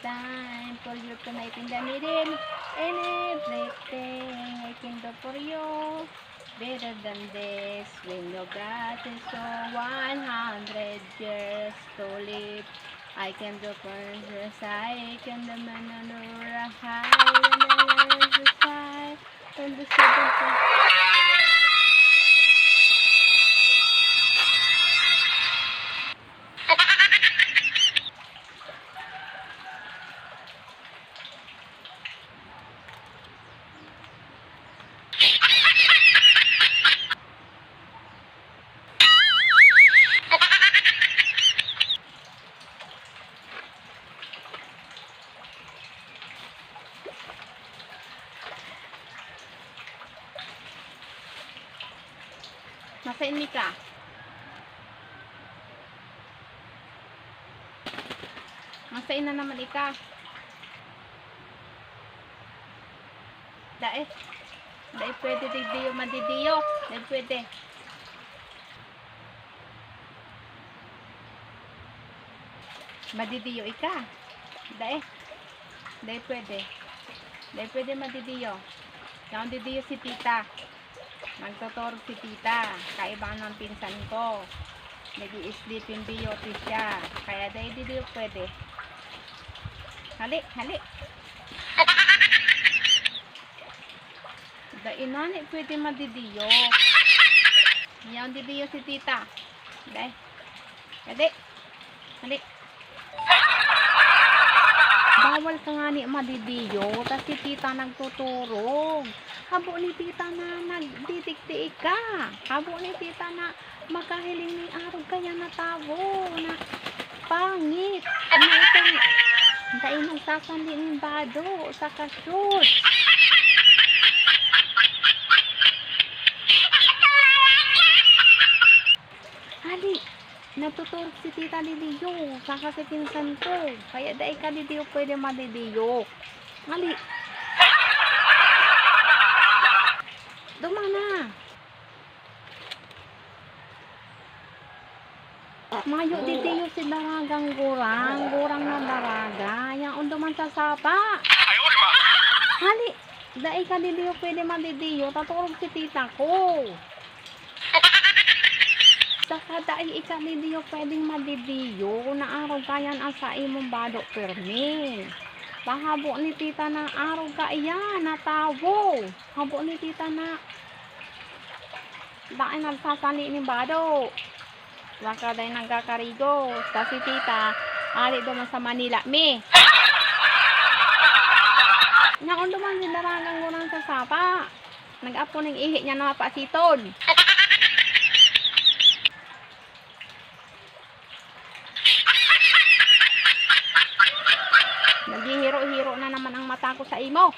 time for you tonight in the middle. And everything I can do for you. Better than this when you got it so 100 years to live. I can do for the side, I can do manura high and the side and the seven. Masain mi ka? Masain na naman ika. Dai pwede didiyo madidiyo. Dai pwede. Madidiyo ika. Dai pwede. Dai pwede madidiyo. Yung didiyo si tita. Magtotorog si tita. Kaiba ng pinsan ko. Nag-i-sleeping beauty siya. Kaya dahil di pwede. Hali. Dahil nani pwede madidiyo. Yan didiyo si tita. Dahil. Hali. Bawal ka nga ni madidiyo. Tas si tita nagtuturog. Habo ni tita na nagdidikti ka. Habo ni tita na makahiling ni araw kaya natawo na pangit. Ano itong dahil nagsasandi ng bado sa kashoot. Hali, natutulog si tita Lidiyo saka si pinsan ko. Kaya dahil ka Lidiyo pwede madidiyo. Hali. Dumana. Mayo didiyo si daragang gurang na daraga. Yang unduman sa sapa. Hali, dahil ka didiyo pwede madidiyo. Tatulog si tita ko. Saka dahil ika didiyo pwedeng madidiyo. Na araw kayan asa imong bado permi. Pahabo ni tita na araw ka iyan, natawo. Habo ni tita na dahil nagsasali ni bado. Saka dahil nagkakarigo. Kasi tita, ali doon sa Manila. Naon duman si daragang gurang sa sapa. Nag-apo ng ihi niya na mapasitod. Naghihiro-hiro na naman ang mata ko sa imo.